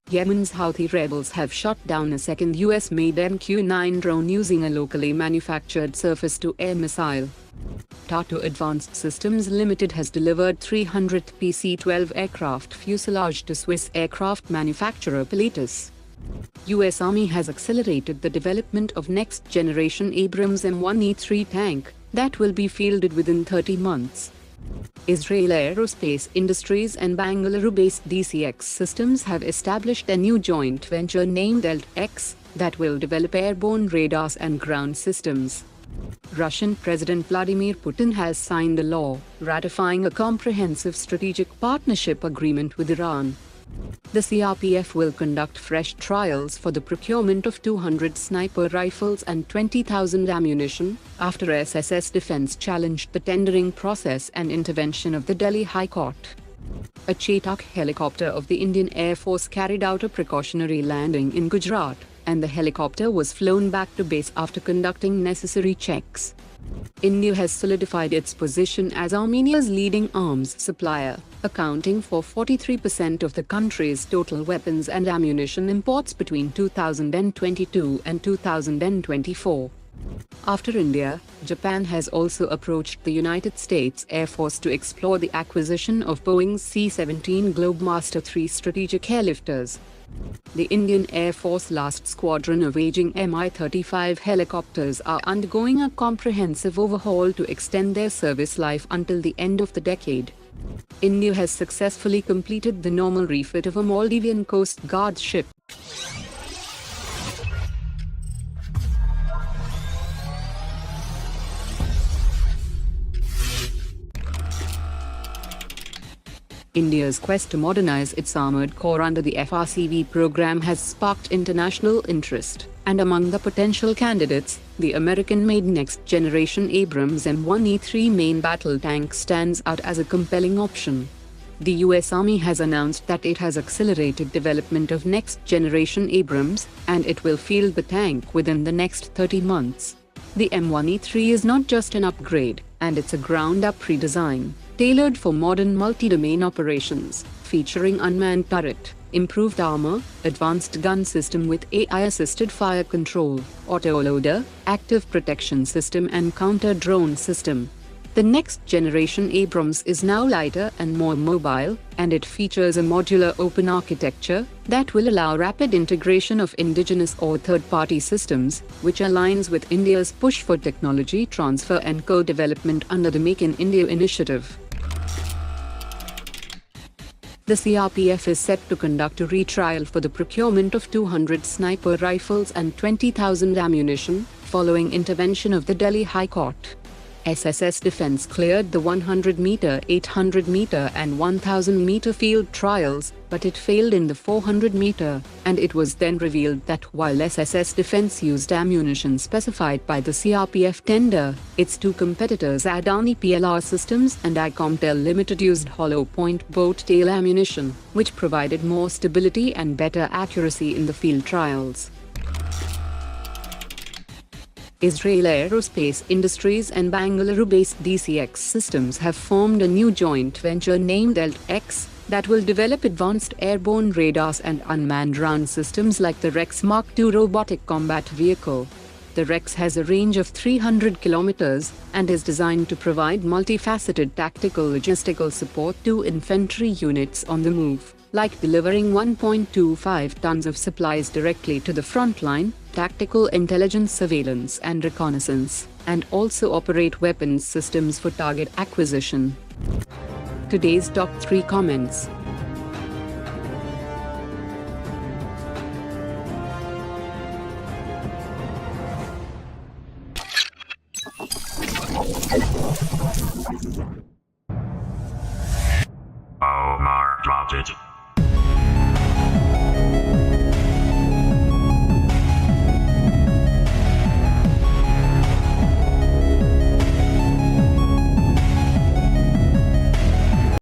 Yemen's Houthi rebels have shot down a second US-made MQ-9 drone using a locally manufactured surface-to-air missile. Tata Advanced Systems Ltd has delivered 300 PC-12 aircraft fuselage to Swiss aircraft manufacturer Pilatus. US Army has accelerated the development of next-generation Abrams M1E3 tank that will be fielded within 30 months. Israel Aerospace Industries and Bengaluru-based DCX Systems have established a new joint venture named ELTX that will develop airborne radars and ground systems. Russian President Vladimir Putin has signed a law ratifying a comprehensive strategic partnership agreement with Iran. The CRPF will conduct fresh trials for the procurement of 200 sniper rifles and 20,000 ammunition, after SSS Defence challenged the tendering process and intervention of the Delhi High Court. A Chetak helicopter of the Indian Air Force carried out a precautionary landing in Gujarat, and the helicopter was flown back to base after conducting necessary checks. India has solidified its position as Armenia's leading arms supplier, accounting for 43% of the country's total weapons and ammunition imports between 2022 and 2024. After India, Japan has also approached the United States Air Force to explore the acquisition of Boeing's C-17 Globemaster-III strategic airlifters. The Indian Air Force last squadron of aging Mi-35 helicopters are undergoing a comprehensive overhaul to extend their service life until the end of the decade. India has successfully completed the normal refit of a Maldivian Coast Guard ship. India's quest to modernize its armored corps under the FRCV program has sparked international interest, and among the potential candidates, the American-made next-generation Abrams M1E3 main battle tank stands out as a compelling option. The US Army has announced that it has accelerated development of next-generation Abrams, and it will field the tank within the next 30 months. The M1E3 is not just an upgrade, and it's a ground-up redesign, tailored for modern multi-domain operations, featuring unmanned turret, improved armor, advanced gun system with AI-assisted fire control, autoloader, active protection system and counter-drone system. The next-generation Abrams is now lighter and more mobile, and it features a modular open architecture that will allow rapid integration of indigenous or third-party systems, which aligns with India's push for technology transfer and co-development under the Make in India initiative. The CRPF is set to conduct a retrial for the procurement of 200 sniper rifles and 20,000 ammunition, following intervention of the Delhi High Court. SSS Defence cleared the 100-meter, 800-meter and 1,000-meter field trials, but it failed in the 400-meter, and it was then revealed that while SSS Defence used ammunition specified by the CRPF tender, its two competitors Adani PLR Systems and Icomtel Limited used hollow-point boat-tail ammunition, which provided more stability and better accuracy in the field trials. Israel Aerospace Industries and Bengaluru-based DCX Systems have formed a new joint venture named ELTX that will develop advanced airborne radars and unmanned ground systems like the Rex Mark II robotic combat vehicle. The Rex has a range of 300 kilometers and is designed to provide multifaceted tactical logistical support to infantry units on the move, like delivering 1.25 tons of supplies directly to the front line, tactical intelligence surveillance and reconnaissance, and also operate weapons systems for target acquisition. Today's top 3 comments.